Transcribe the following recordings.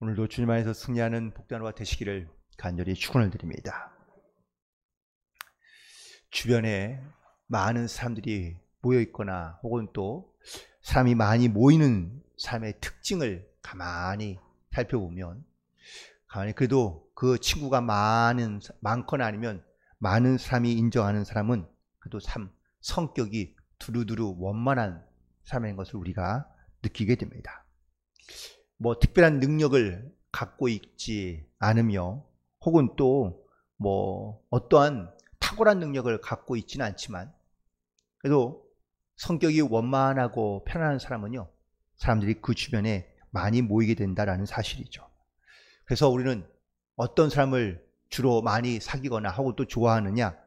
오늘도 주님 안에서 승리하는 복된 하루가 되시기를 간절히 축원을 드립니다. 주변에 많은 사람들이 모여 있거나 혹은 또 사람이 많이 모이는 삶의 특징을 가만히 살펴보면 그래도 그 친구가 많거나 아니면 많은 사람이 인정하는 사람은 그래도 성격이 두루두루 원만한 사람인 것을 우리가 느끼게 됩니다. 뭐 특별한 능력을 갖고 있지 않으며 혹은 또 뭐 어떠한 탁월한 능력을 갖고 있지는 않지만 그래도 성격이 원만하고 편안한 사람은요, 사람들이 그 주변에 많이 모이게 된다라는 사실이죠. 그래서 우리는 어떤 사람을 주로 많이 사귀거나 하고 또 좋아하느냐?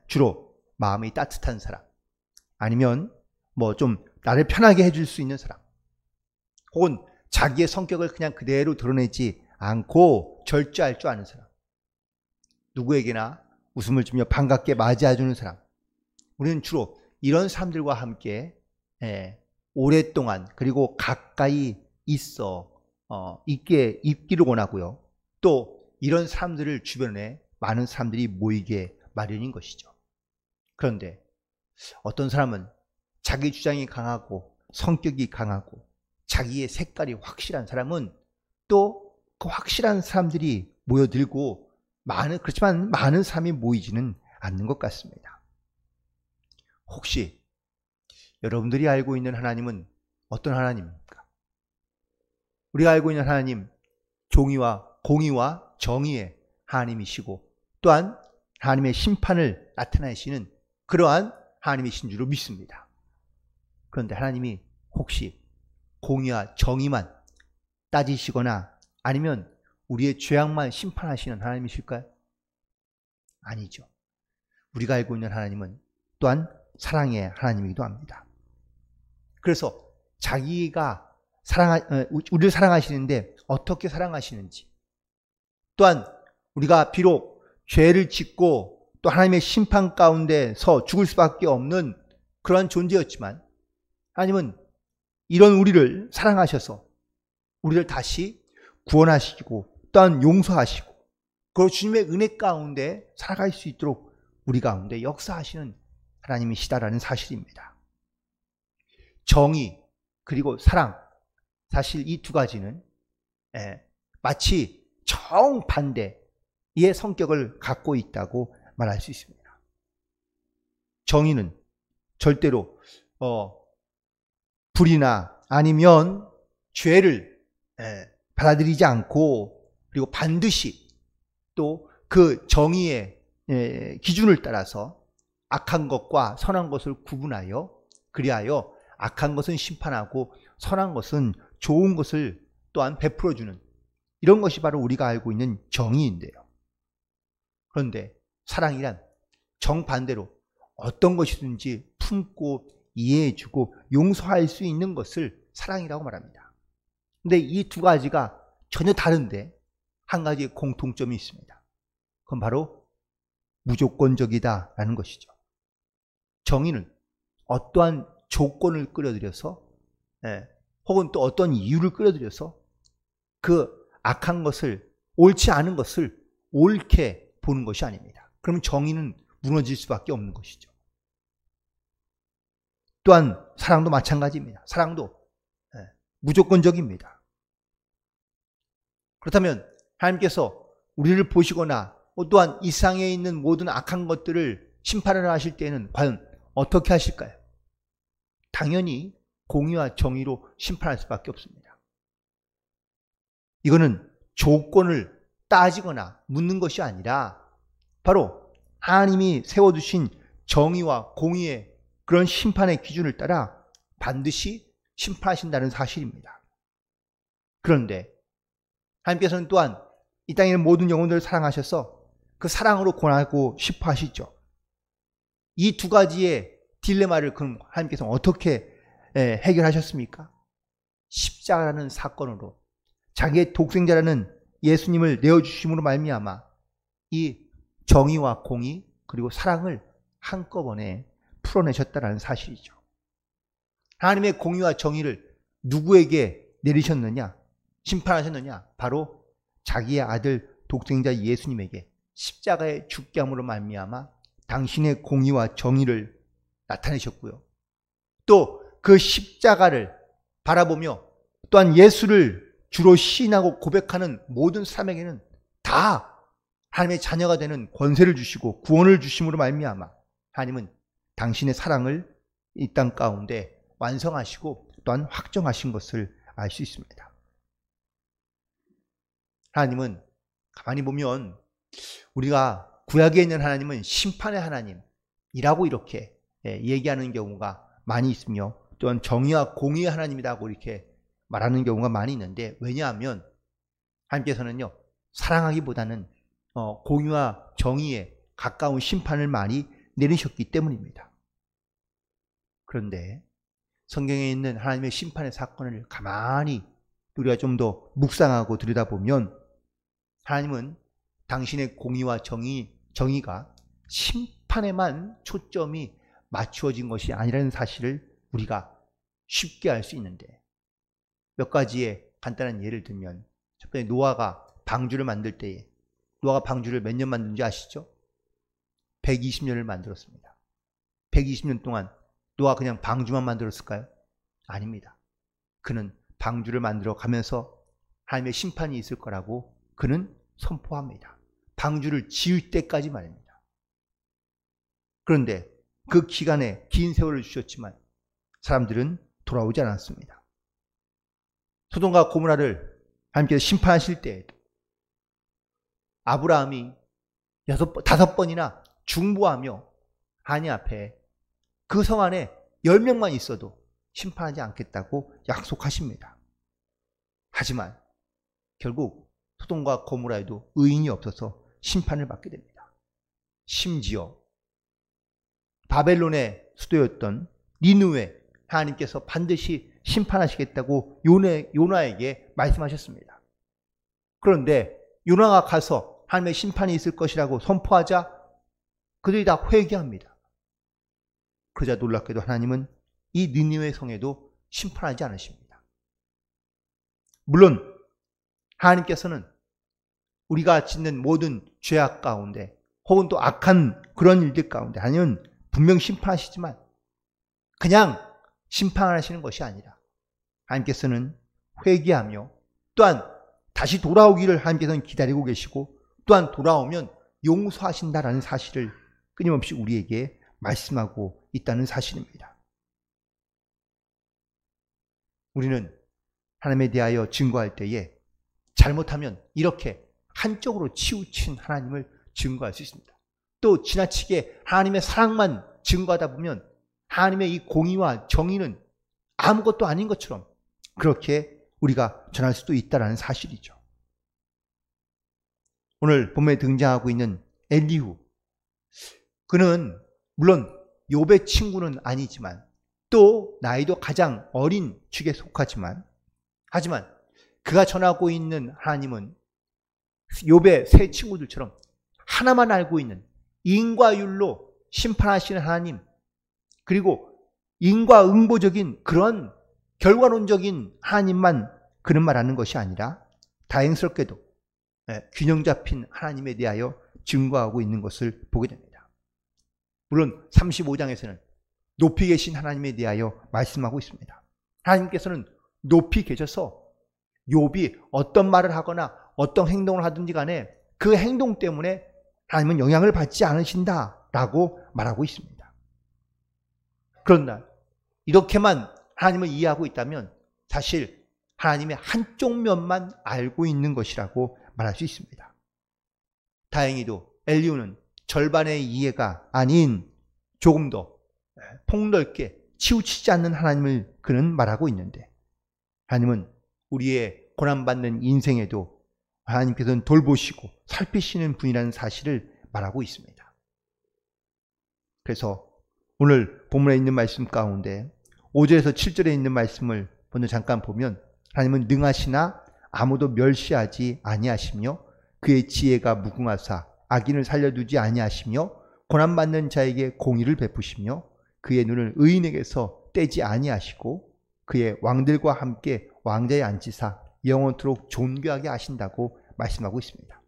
주로 마음이 따뜻한 사람, 아니면 뭐 좀 나를 편하게 해줄 수 있는 사람, 혹은 자기의 성격을 그냥 그대로 드러내지 않고 절제할 줄 아는 사람, 누구에게나 웃음을 주며 반갑게 맞이해주는 사람. 우리는 주로 이런 사람들과 함께 오랫동안 그리고 가까이 있기를 원하고요. 또 이런 사람들을 주변에 많은 사람들이 모이게 마련인 것이죠. 그런데 어떤 사람은 자기 주장이 강하고 성격이 강하고 자기의 색깔이 확실한 사람은 또 그 확실한 사람들이 모여들고 그렇지만 많은 사람이 모이지는 않는 것 같습니다. 혹시 여러분들이 알고 있는 하나님은 어떤 하나님입니까? 우리가 알고 있는 하나님, 공의와 정의의 하나님이시고 또한 하나님의 심판을 나타내시는 그러한 하나님이신 줄로 믿습니다. 그런데 하나님이 혹시 공의와 정의만 따지시거나 아니면 우리의 죄악만 심판하시는 하나님이실까요? 아니죠. 우리가 알고 있는 하나님은 또한 사랑의 하나님이기도 합니다. 그래서 자기가 우리를 사랑하시는데 어떻게 사랑하시는지, 또한 우리가 비록 죄를 짓고 또 하나님의 심판 가운데서 죽을 수밖에 없는 그러한 존재였지만 하나님은 이런 우리를 사랑하셔서 우리를 다시 구원하시고 또한 용서하시고 그리고 주님의 은혜 가운데 살아갈 수 있도록 우리 가운데 역사하시는 하나님이시다라는 사실입니다. 정의 그리고 사랑, 사실 이 두 가지는 마치 정반대의 성격을 갖고 있다고 말할 수 있습니다. 정의는 절대로 불이나 아니면 죄를 받아들이지 않고 그리고 반드시 또 그 정의의 기준을 따라서 악한 것과 선한 것을 구분하여 그리하여 악한 것은 심판하고 선한 것은 좋은 것을 또한 베풀어주는 이런 것이 바로 우리가 알고 있는 정의인데요. 그런데 사랑이란 정반대로 어떤 것이든지 품고 이해해주고 용서할 수 있는 것을 사랑이라고 말합니다. 근데 이 두 가지가 전혀 다른데 한 가지 공통점이 있습니다. 그건 바로 무조건적이다라는 것이죠. 정의는 어떠한 조건을 끌어들여서 혹은 또 어떤 이유를 끌어들여서 그 악한 것을, 옳지 않은 것을 옳게 보는 것이 아닙니다. 그러면 정의는 무너질 수밖에 없는 것이죠. 또한 사랑도 마찬가지입니다. 사랑도 무조건적입니다. 그렇다면 하나님께서 우리를 보시거나 또한 이 세상에 있는 모든 악한 것들을 심판을 하실 때에는 과연 어떻게 하실까요? 당연히 공의와 정의로 심판할 수밖에 없습니다. 이거는 조건을 따지거나 묻는 것이 아니라 바로 하나님이 세워두신 정의와 공의의 그런 심판의 기준을 따라 반드시 심판하신다는 사실입니다. 그런데 하나님께서는 또한 이 땅에 있는 모든 영혼들을 사랑하셔서 그 사랑으로 권하고 싶어 하시죠. 이 두 가지의 딜레마를 그럼 하나님께서 어떻게 해결하셨습니까? 십자가라는 사건으로 자기의 독생자라는 예수님을 내어주심으로 말미암아 이 정의와 공의 그리고 사랑을 한꺼번에 풀어내셨다는 사실이죠. 하나님의 공의와 정의를 누구에게 내리셨느냐? 심판하셨느냐? 바로 자기의 아들 독생자 예수님에게 십자가에 죽게 함으로 말미암아 당신의 공의와 정의를 나타내셨고요. 또 그 십자가를 바라보며 또한 예수를 주로 시인하고 고백하는 모든 사람에게는 다 하나님의 자녀가 되는 권세를 주시고 구원을 주심으로 말미암아 하나님은 당신의 사랑을 이 땅 가운데 완성하시고 또한 확정하신 것을 알 수 있습니다. 하나님은 가만히 보면 우리가 구약에 있는 하나님은 심판의 하나님이라고 이렇게 얘기하는 경우가 많이 있으며 또한 정의와 공의의 하나님이라고 이렇게 말하는 경우가 많이 있는데, 왜냐하면 하나님께서는요 사랑하기보다는 공의와 정의에 가까운 심판을 많이 내리셨기 때문입니다. 그런데 성경에 있는 하나님의 심판의 사건을 가만히 우리가 좀 더 묵상하고 들여다보면 하나님은 당신의 공의와 정의가 심판에만 초점이 맞추어진 것이 아니라는 사실을 우리가 쉽게 알 수 있는데, 몇 가지의 간단한 예를 들면, 첫 번째 노아가 방주를 만들 때에 노아가 방주를 몇 년 만든지 아시죠? 120년을 만들었습니다. 120년 동안 노아가 그냥 방주만 만들었을까요? 아닙니다. 그는 방주를 만들어 가면서 하나님의 심판이 있을 거라고 그는 선포합니다. 방주를 지을 때까지 말입니다. 그런데 그 기간에 긴 세월을 주셨지만 사람들은 돌아오지 않았습니다. 소돔과 고모라를 하나님께서 심판하실 때에도 아브라함이 5번이나 중보하며 하나님 앞에 그 성 안에 10명만 있어도 심판하지 않겠다고 약속하십니다. 하지만 결국 소돔과 고모라에도 의인이 없어서 심판을 받게 됩니다. 심지어 바벨론의 수도였던 니느웨 하나님께서 반드시 심판하시겠다고 요나에게 말씀하셨습니다. 그런데 요나가 가서 하나님의 심판이 있을 것이라고 선포하자 그들이 다 회개합니다. 그러자 놀랍게도 하나님은 이 니느웨 성에도 심판하지 않으십니다. 물론 하나님께서는 우리가 짓는 모든 죄악 가운데 혹은 또 악한 그런 일들 가운데 하나님은 분명 심판하시지만 그냥 심판하시는 것이 아니라 하나님께서는 회개하며 또한 다시 돌아오기를 하나님께서는 기다리고 계시고 또한 돌아오면 용서하신다라는 사실을 끊임없이 우리에게 말씀하고 있다는 사실입니다. 우리는 하나님에 대하여 증거할 때에 잘못하면 이렇게 한쪽으로 치우친 하나님을 증거할 수 있습니다. 또 지나치게 하나님의 사랑만 증거하다 보면 하나님의 이 공의와 정의는 아무것도 아닌 것처럼 그렇게 우리가 전할 수도 있다는 사실이죠. 오늘 본문에 등장하고 있는 엘리후, 그는 물론 욥의 친구는 아니지만 또 나이도 가장 어린 축에 속하지만 하지만 그가 전하고 있는 하나님은 욥의 세 친구들처럼 하나만 알고 있는 인과율로 심판하시는 하나님, 그리고 인과응보적인 그런 결과론적인 하나님만 그는 말하는 것이 아니라 다행스럽게도 균형 잡힌 하나님에 대하여 증거하고 있는 것을 보게 됩니다. 물론 35장에서는 높이 계신 하나님에 대하여 말씀하고 있습니다. 하나님께서는 높이 계셔서 욥이 어떤 말을 하거나 어떤 행동을 하든지 간에 그 행동 때문에 하나님은 영향을 받지 않으신다라고 말하고 있습니다. 그런다, 이렇게만 하나님을 이해하고 있다면 사실 하나님의 한쪽 면만 알고 있는 것이라고 말할 수 있습니다. 다행히도 엘리후는 절반의 이해가 아닌 조금 더 폭넓게 치우치지 않는 하나님을 그는 말하고 있는데, 하나님은 우리의 고난받는 인생에도 하나님께서는 돌보시고 살피시는 분이라는 사실을 말하고 있습니다. 그래서 오늘 본문에 있는 말씀 가운데 5절에서 7절에 있는 말씀을 먼저 잠깐 보면, 하나님은 능하시나 아무도 멸시하지 아니하시며 그의 지혜가 무궁하사 악인을 살려두지 아니하시며 고난받는 자에게 공의를 베푸시며 그의 눈을 의인에게서 떼지 아니하시고 그의 왕들과 함께 왕자에 앉히사 영원토록 존귀하게 하신다고 말씀하고 있습니다.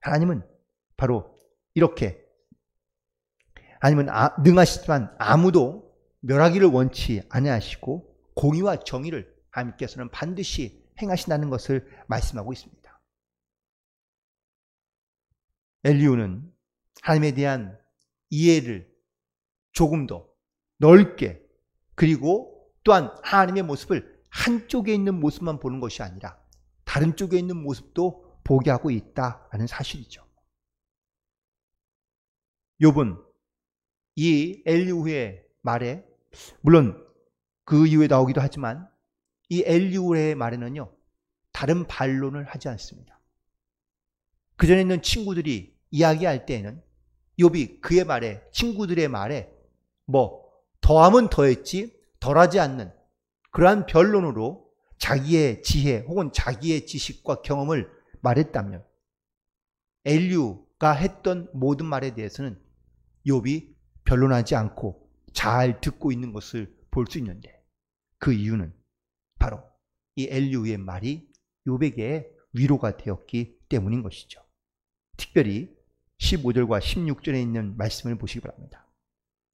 하나님은 바로 이렇게, 하나님은 능하시지만 아무도 멸하기를 원치 아니하시고 공의와 정의를 하나님께서는 반드시 행하신다는 것을 말씀하고 있습니다. 엘리후는 하나님에 대한 이해를 조금 더 넓게, 그리고 또한 하나님의 모습을 한쪽에 있는 모습만 보는 것이 아니라 다른 쪽에 있는 모습도 보게 하고 있다는 사실이죠. 욥은 이 엘리후의 말에, 물론 그 이후에 나오기도 하지만 이 엘리후의 말에는요, 다른 반론을 하지 않습니다. 그 전에 있는 친구들이 이야기할 때에는 욥이 그의 말에, 친구들의 말에 더하면 더했지 덜하지 않는 그러한 변론으로 자기의 지혜 혹은 자기의 지식과 경험을 말했다면, 엘리후가 했던 모든 말에 대해서는 욥이 변론하지 않고 잘 듣고 있는 것을 볼 수 있는데, 그 이유는 바로 이 엘리후의 말이 욥에게 위로가 되었기 때문인 것이죠. 특별히 15절과 16절에 있는 말씀을 보시기 바랍니다.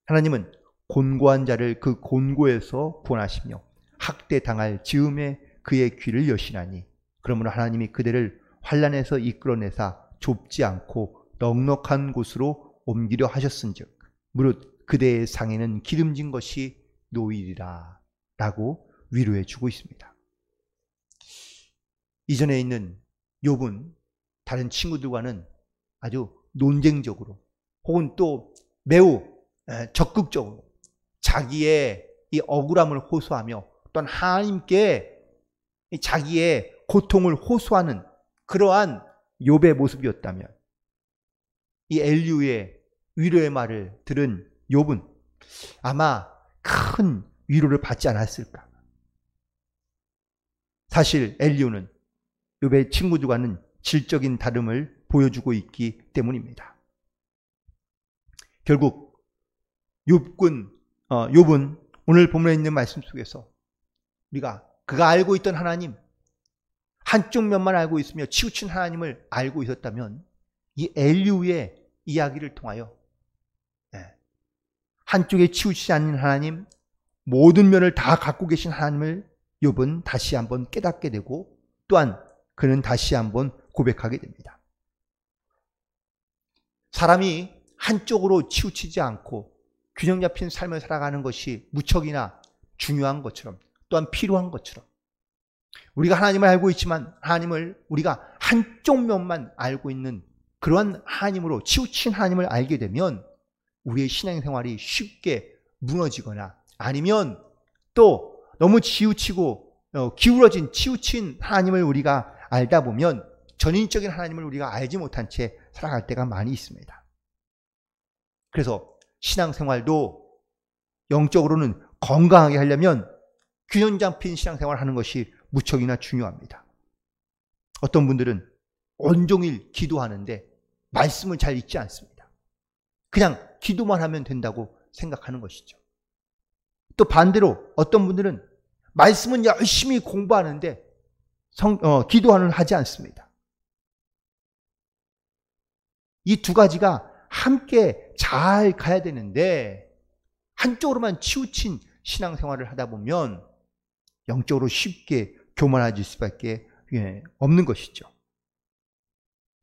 하나님은 곤고한 자를 그 곤고에서 구원하시며 학대당할 즈음에 그의 귀를 여시나니, 그러므로 하나님이 그대를 환난에서 이끌어내사 좁지 않고 넉넉한 곳으로 옮기려 하셨은즉 무릇 그대의 상에는 기름진 것이 놓이리라 라고 위로해 주고 있습니다. 이전에 있는 욥은 다른 친구들과는 아주 논쟁적으로 혹은 또 매우 적극적으로 자기의 이 억울함을 호소하며 또한 하나님께 자기의 고통을 호소하는 그러한 욥의 모습이었다면, 이 엘리후의 위로의 말을 들은 욥은 아마 큰 위로를 받지 않았을까. 사실 엘리후는 욥의 친구들과는 질적인 다름을 보여주고 있기 때문입니다. 결국 욥은 오늘 본문에 있는 말씀 속에서 그가 알고 있던 하나님, 한쪽 면만 알고 있으며 치우친 하나님을 알고 있었다면, 이 엘리후의 이야기를 통하여 한쪽에 치우치지 않는 하나님, 모든 면을 다 갖고 계신 하나님을 욥은 다시 한번 깨닫게 되고, 또한 그는 다시 한번 고백하게 됩니다. 사람이 한쪽으로 치우치지 않고 균형 잡힌 삶을 살아가는 것이 무척이나 중요한 것처럼, 또한 필요한 것처럼, 우리가 하나님을 알고 있지만 하나님을 우리가 한쪽 면만 알고 있는 그러한 하나님으로, 치우친 하나님을 알게 되면 우리의 신앙생활이 쉽게 무너지거나, 아니면 또 너무 치우치고 기울어진 치우친 하나님을 우리가 알다 보면 전인적인 하나님을 우리가 알지 못한 채 살아갈 때가 많이 있습니다. 그래서 신앙생활도 영적으로는 건강하게 하려면 균형 잡힌 신앙생활을 하는 것이 무척이나 중요합니다. 어떤 분들은 온종일 기도하는데 말씀을 잘 읽지 않습니다. 그냥 기도만 하면 된다고 생각하는 것이죠. 또 반대로 어떤 분들은 말씀은 열심히 공부하는데 기도는 하지 않습니다. 이 두 가지가 함께 잘 가야 되는데, 한쪽으로만 치우친 신앙생활을 하다 보면 영적으로 쉽게 교만해질 수밖에 없는 것이죠.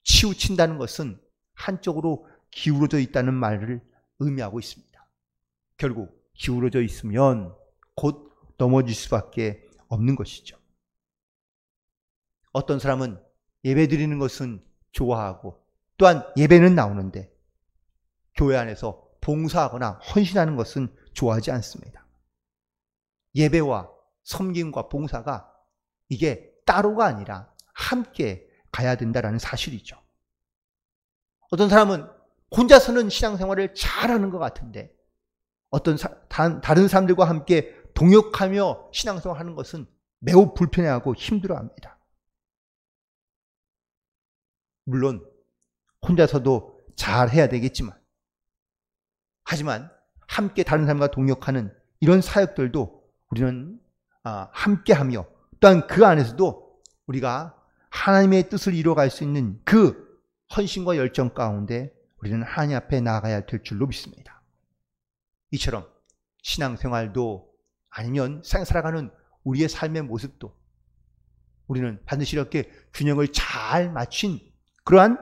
치우친다는 것은 한쪽으로 기울어져 있다는 말을 의미하고 있습니다. 결국 기울어져 있으면 곧 넘어질 수밖에 없는 것이죠. 어떤 사람은 예배 드리는 것은 좋아하고 또한 예배는 나오는데 교회 안에서 봉사하거나 헌신하는 것은 좋아하지 않습니다. 예배와 섬김과 봉사가 이게 따로가 아니라 함께 가야 된다는 사실이죠. 어떤 사람은 혼자서는 신앙생활을 잘하는 것 같은데 다른 사람들과 함께 동역하며 신앙생활을 하는 것은 매우 불편해하고 힘들어합니다. 물론 혼자서도 잘해야 되겠지만, 하지만 함께 다른 사람과 동역하는 이런 사역들도 우리는 함께하며, 또한 그 안에서도 우리가 하나님의 뜻을 이루어갈 수 있는 그 헌신과 열정 가운데 우리는 하나님 앞에 나아가야 될 줄로 믿습니다. 이처럼 신앙생활도 아니면 살아가는 우리의 삶의 모습도 우리는 반드시 이렇게 균형을 잘 맞춘 그러한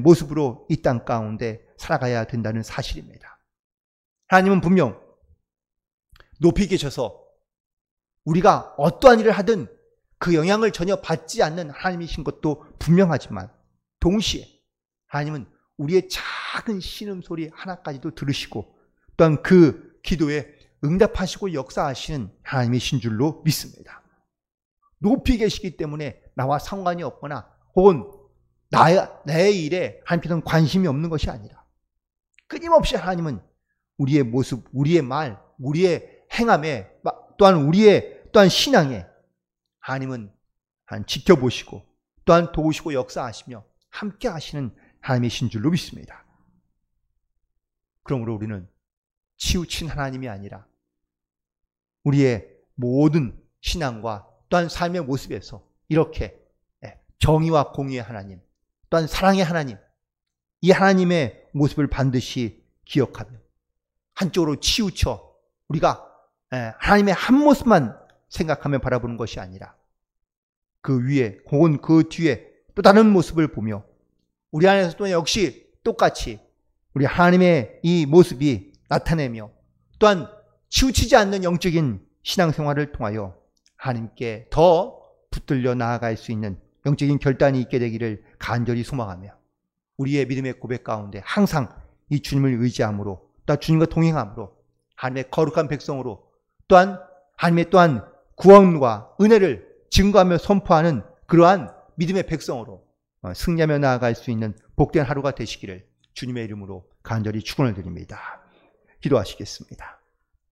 모습으로 이 땅 가운데 살아가야 된다는 사실입니다. 하나님은 분명 높이 계셔서 우리가 어떠한 일을 하든 그 영향을 전혀 받지 않는 하나님이신 것도 분명하지만 동시에 하나님은 우리의 작은 신음소리 하나까지도 들으시고 또한 그 기도에 응답하시고 역사하시는 하나님이신 줄로 믿습니다. 높이 계시기 때문에 나와 상관이 없거나 혹은 내 일에 하나님께서는 관심이 없는 것이 아니라 끊임없이 하나님은 우리의 모습, 우리의 말, 우리의 행함에 또한 우리의 신앙에 하나님은 지켜보시고 또한 도우시고 역사하시며 함께 하시는 하나님이신 줄로 믿습니다. 그러므로 우리는 치우친 하나님이 아니라 우리의 모든 신앙과 또한 삶의 모습에서 이렇게 정의와 공의의 하나님, 또한 사랑의 하나님, 이 하나님의 모습을 반드시 기억하며 한쪽으로 치우쳐 우리가 하나님의 한 모습만 생각하며 바라보는 것이 아니라 그 위에 혹은 그 뒤에 또 다른 모습을 보며 우리 안에서도 역시 똑같이 우리 하나님의 이 모습이 나타내며 또한 치우치지 않는 영적인 신앙생활을 통하여 하나님께 더 붙들려 나아갈 수 있는 영적인 결단이 있게 되기를 간절히 소망하며 우리의 믿음의 고백 가운데 항상 이 주님을 의지함으로 또한 주님과 동행함으로 하나님의 거룩한 백성으로 또한 하나님의 또한 구원과 은혜를 증거하며 선포하는 그러한 믿음의 백성으로 승리하며 나아갈 수 있는 복된 하루가 되시기를 주님의 이름으로 간절히 축원을 드립니다. 기도하시겠습니다.